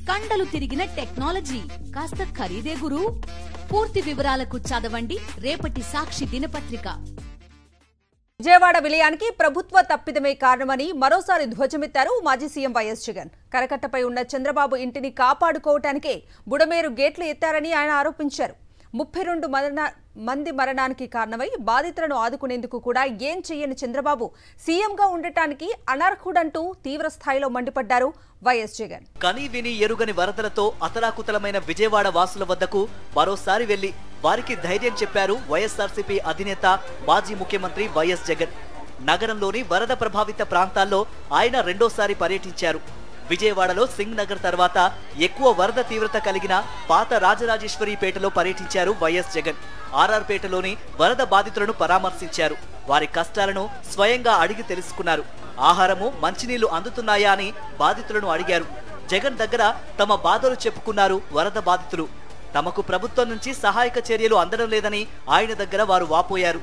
కండలు తిరిగిన టెక్నాలజీ కాస్త ఖరీదే గురు. పూర్తి వివరాలకు చదవండి రేపటి సాక్షి దినపత్రిక. విజయవాడ విలయానికి ప్రభుత్వ తప్పిదమే కారణమని మరోసారి ధ్వజమెత్తారు మాజీ సీఎం వైఎస్ జగన్. కరకట్టపై ఉన్న చంద్రబాబు ఇంటిని కాపాడుకోవటానికే బుడమేరు గేట్లు ఎత్తారని ఆయన ఆరోపించారు. 32 మంది మరణానికి కారణమై బాధితులను ఆదుకునేందుకు కూడా ఏం చెయ్యని చంద్రబాబు సీఎంగా ఉండటానికి అనర్హుడంటూ తీవ్ర స్థాయిలో మండిపడ్డారు వైఎస్ జగన్. కని విని ఎరుగని వరదలతో అతలాకుతలమైన విజయవాడ వాసుల వద్దకు మరోసారి వెళ్లి వారికి ధైర్యం చెప్పారు వైఎస్ఆర్సీపీ అధినేత మాజీ ముఖ్యమంత్రి వైఎస్ జగన్. నగరంలోని వరద ప్రభావిత ప్రాంతాల్లో ఆయన రెండోసారి పర్యటించారు. విజయవాడలో సింగ్ నగర్ తర్వాత ఎక్కువ వరద తీవ్రత కలిగిన పాత రాజరాజేశ్వరిపేటలో పర్యటించారు వైఎస్ జగన్. ఆర్ఆర్పేటలోని వరద బాధితులను పరామర్శించారు. వారి కష్టాలను స్వయంగా అడిగి తెలుసుకున్నారు. ఆహారము మంచినీళ్లు అందుతున్నాయా అని బాధితులను అడిగారు. జగన్ దగ్గర తమ బాధలు చెప్పుకున్నారు వరద బాధితులు. తమకు ప్రభుత్వం నుంచి సహాయక చర్యలు అందడం లేదని ఆయన దగ్గర వారు వాపోయారు.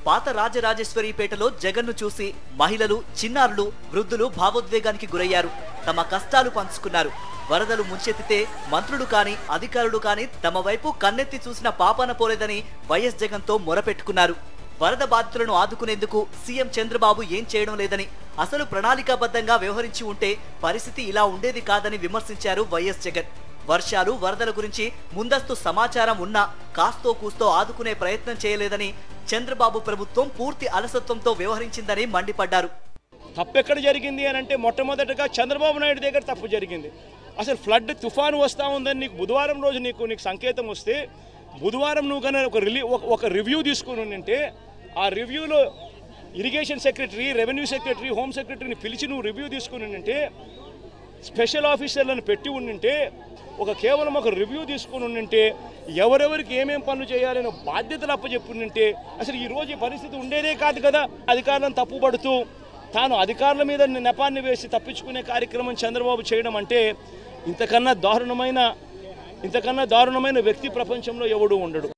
పాత రాజరాజేశ్వరిపేటలో జగన్ను చూసి మహిళలు, చిన్నారులు, వృద్ధులు భావోద్వేగానికి గురయ్యారు. తమ కష్టాలు పంచుకున్నారు. వరదలు ముంచెత్తితే మంత్రులు కాని అధికారులు కాని తమ వైపు కన్నెత్తి చూసిన పాపాన పోలేదని వైఎస్ జగన్తో మొరపెట్టుకున్నారు. వరద బాధితులను ఆదుకునేందుకు సీఎం చంద్రబాబు ఏం చేయడం లేదని, అసలు ప్రణాళికాబద్ధంగా వ్యవహరించి ఉంటే పరిస్థితి ఇలా ఉండేది కాదని విమర్శించారు వైఎస్ జగన్. వర్షాలు, వరదల గురించి ముందస్తు సమాచారం ఉన్నా కాస్తో కూస్తో ఆదుకునే ప్రయత్నం చేయలేదని, చంద్రబాబు ప్రభుత్వం పూర్తి అలసత్వంతో వ్యవహరించిందని మండిపడ్డారు. తప్పెక్కడ జరిగింది అని అంటే మొట్టమొదటిగా చంద్రబాబు నాయుడు దగ్గర తప్పు జరిగింది. అసలు ఫ్లడ్ తుఫాను వస్తూ ఉందని నీకు బుధవారం రోజు నీకు సంకేతం వస్తే బుధవారం నువ్వు కానీ ఒక రివ్యూ తీసుకుని ఉంటే ఆ రివ్యూలో irrigation secretary, revenue secretary, home సెక్రటరీని పిలిచి నువ్వు రివ్యూ తీసుకుని ఉంటే, స్పెషల్ ఆఫీసర్లను పెట్టి ఉండింటే, కేవలం ఒక రివ్యూ తీసుకుని ఉండింటే, ఎవరెవరికి ఏమేం పనులు చేయాలని బాధ్యతలు అప్పచెప్పుంటే అసలు ఈరోజు ఈ పరిస్థితి ఉండేదే కాదు కదా. అధికారులను తప్పుపడుతూ తాను అధికారుల మీద నెపాన్ని వేసి తప్పించుకునే కార్యక్రమం చంద్రబాబు చేయడం అంటే ఇంతకన్నా దారుణమైన వ్యక్తి ప్రపంచంలో ఎవడూ ఉండడు.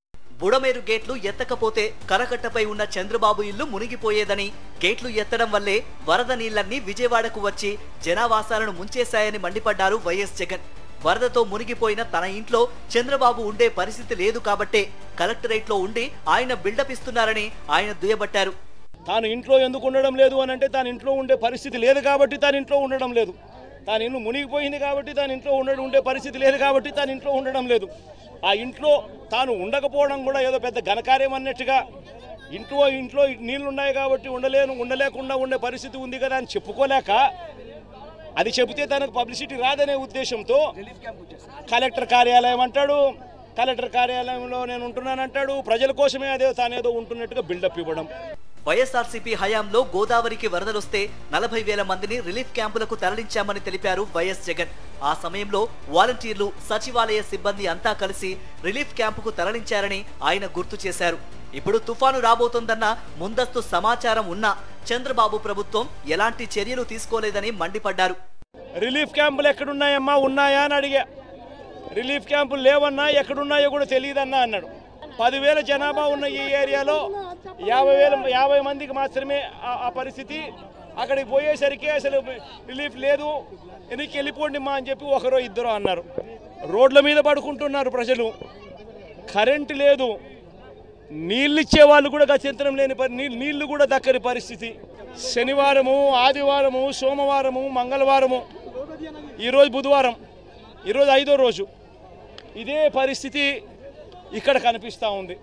బుడమేరు గేట్లు ఎత్తకపోతే కరకట్టపై ఉన్న చంద్రబాబు ఇల్లు మునిగిపోయేదని, గేట్లు ఎత్తడం వల్లే వరద నీళ్లన్నీ విజయవాడకు వచ్చి జనావాసాలను ముంచేశాయని మండిపడ్డారు వైఎస్ జగన్. వరదతో మునిగిపోయిన తన ఇంట్లో చంద్రబాబు ఉండే పరిస్థితి లేదు కాబట్టే కలెక్టరేట్లో ఉండి ఆయన బిల్డప్ ఇస్తున్నారని ఆయన దుయ్యబట్టారు. తాను ఇంట్లో ఎందుకు ఉండడం లేదు అని అంటే తాను ఇంట్లో ఉండే పరిస్థితి లేదు కాబట్టి తాను ఇంట్లో ఉండడం లేదు. తాను ఇల్లు మునిగిపోయింది కాబట్టి తాను ఇంట్లో ఉండే పరిస్థితి లేదు కాబట్టి తాను ఇంట్లో ఉండడం లేదు. ఆ ఇంట్లో తాను ఉండకపోవడం కూడా ఏదో పెద్ద ఘనకార్యం అన్నట్టుగా ఇంట్లో నీళ్లు ఉన్నాయి కాబట్టి ఉండలేకుండా ఉండే పరిస్థితి ఉంది కదా అని చెప్పుకోలేక, అది చెబితే తనకు పబ్లిసిటీ రాదనే ఉద్దేశంతో కలెక్టర్ కార్యాలయం అంటాడు, కలెక్టర్ కార్యాలయంలో నేను ఉంటున్నానంటాడు, ప్రజల కోసమే తానేదో ఉంటున్నట్టుగా బిల్డప్ ఇవ్వడం. వైఎస్ఆర్సీపీ హయాంలో గోదావరికి వరదలొస్తే 40,000 మందిని రిలీఫ్ క్యాంపులకు తరలించామని తెలిపారు వైఎస్ జగన్. ఆ సమయంలో వాలంటీర్లు, సచివాలయ సిబ్బంది అంతా కలిసి రిలీఫ్ క్యాంపుకు తరలించారని ఆయన గుర్తు చేశారు. ఇప్పుడు తుఫాను రాబోతోందన్న ముందస్తు సమాచారం ఉన్నా చంద్రబాబు ప్రభుత్వం ఎలాంటి చర్యలు తీసుకోలేదని మండిపడ్డారు. రిలీఫ్ క్యాంపులు ఎక్కడున్నాయమ్మా, ఉన్నాయా అని అడిగా. రిలీఫ్ క్యాంపులు లేవన్నా, ఎక్కడున్నాయో కూడా తెలియదన్నా అన్నాడు. 10,000 జనాభా ఉన్న ఈ ఏరియాలో 50 మందికి మాత్రమే ఆ పరిస్థితి. అక్కడికి పోయేసరికి అసలు రిలీఫ్ లేదు, వెనక్కి వెళ్ళిపోండి మా అని చెప్పి ఒకరో ఇద్దరు అన్నారు. రోడ్ల మీద పడుకుంటున్నారు ప్రజలు. కరెంటు లేదు, నీళ్ళు ఇచ్చే వాళ్ళు కూడా గత్యంతరం లేని నీళ్లు కూడా దక్కని పరిస్థితి. శనివారము, ఆదివారము, సోమవారము, మంగళవారము, ఈరోజు బుధవారం, ఈరోజు 5వ రోజు ఇదే పరిస్థితి ఇక్కడ కనిపిస్తూ ఉంది.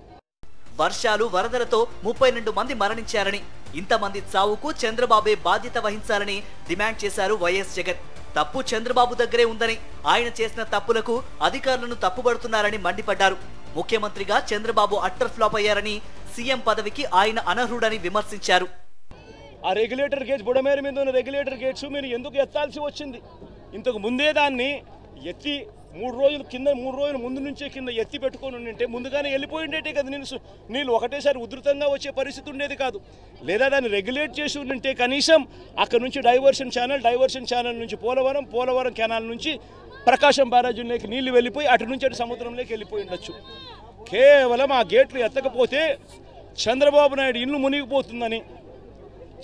వర్షాలు, వరదలతో 32 మంది మరణించారని, ఇంతమంది చావుకు చంద్రబాబే బాధ్యత వహించాలని డిమాండ్ చేశారు వైఎస్ జగన్. తప్పు చంద్రబాబు దగ్గరే ఉందని, ఆయన చేసిన తప్పులకు అధికారులను తప్పుపడుతున్నారని మండిపడ్డారు. ముఖ్యమంత్రిగా చంద్రబాబు అట్టర్ ఫ్లాప్ అయ్యారని, సీఎం పదవికి ఆయన అనర్హుడని విమర్శించారు. ఆ రెగ్యులేటర్ గేట్స్, బుడమేరు మీద ఉన్న రెగ్యులేటర్ గేట్స్ మీరు ఎందుకు ఎత్తాల్సి వచ్చింది? ఇంతకు ముందే దాన్ని ఎత్తి 3 రోజుల ముందు నుంచే కింద ఎత్తి పెట్టుకొని ఉంటే ముందుగానే వెళ్ళిపోయిండేటే కదా. నీళ్ళు ఒకటేసారి ఉధృతంగా వచ్చే పరిస్థితి ఉండేది కాదు. లేదా దాన్ని రెగ్యులేట్ చేసి ఉంటే కనీసం అక్కడ నుంచి డైవర్షన్ ఛానల్ నుంచి పోలవరం కెనాల్ నుంచి ప్రకాశం బ్యారేజీలోకి నీళ్లు వెళ్ళిపోయి అటు నుంచి అటు సముద్రంలోకి వెళ్ళిపోయి ఉండొచ్చు. కేవలం ఆ గేట్లు ఎత్తకపోతే చంద్రబాబు నాయుడు ఇల్లు మునిగిపోతుందని,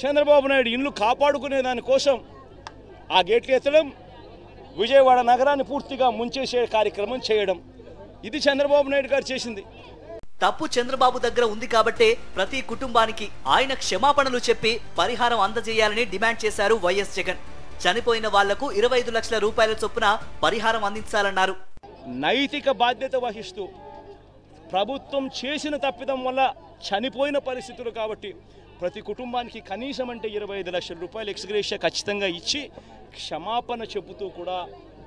చంద్రబాబు నాయుడు ఇల్లు కాపాడుకునే దానికోసం ఆ గేట్లు ఎత్తడం, విజయవాడ నగరాన్ని పూర్తిగా ముంచేసే కార్యక్రమం చేయడం, ఇది చంద్రబాబు నాయుడు గారు చేసింది. తప్పు చంద్రబాబు దగ్గర ఉంది కాబట్టే ప్రతి కుటుంబానికి ఆయన క్షమాపణలు చెప్పి పరిహారం అందజేయాలని డిమాండ్ చేశారు వైఎస్ జగన్. చనిపోయిన వాళ్లకు 25 లక్షల రూపాయల చొప్పున పరిహారం అందించాలన్నారు. నైతిక బాధ్యత వహిస్తూ ప్రభుత్వం చేసిన తప్పిదం వల్ల చనిపోయిన పరిస్థితులు కాబట్టి ప్రతి కుటుంబానికి కనీసం అంటే 25 లక్షల రూపాయలు ఎక్స్గ్రేషియా ఖచ్చితంగా ఇచ్చి క్షమాపణ చెబుతూ కూడా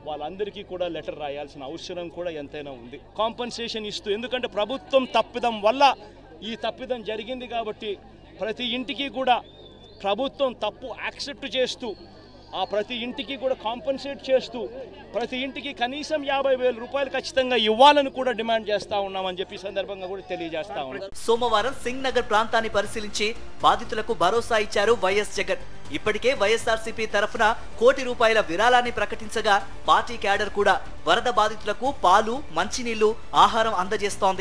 వాళ్ళందరికీ కూడా లెటర్ రాయాల్సిన అవసరం కూడా ఎంతైనా ఉంది. కాంపన్సేషన్ ఇస్తూ, ఎందుకంటే ప్రభుత్వం తప్పిదం వల్ల ఈ తప్పిదం జరిగింది కాబట్టి ప్రతి ఇంటికి కూడా ప్రభుత్వం తప్పు యాక్సెప్ట్ చేస్తూ ఆ ప్రతి ఇంటికి కూడా కాంపన్సేట్ చేస్తూ ప్రతి ఇంటికి కనీసం 50,000 రూపాయలు ఖచ్చితంగా ఇవ్వాలని కూడా డిమాండ్ చేస్తా ఉన్నామని చెప్పి సందర్భంగా కూడా తెలియజేస్తా ఉన్నాం. సోమవారం సింగ్ నగర్ ప్రాంతాన్ని పరిశీలించి బాధితులకు భరోసా ఇచ్చారు వైఎస్ జగన్. ఇప్పటికే వైఎస్ఆర్సీపీ తరఫున ₹1 కోటి విరాళాన్ని ప్రకటించగా పార్టీ క్యాడర్ కూడా వరద బాధితులకు పాలు, మంచినీళ్లు, ఆహారం అందజేస్తోంది.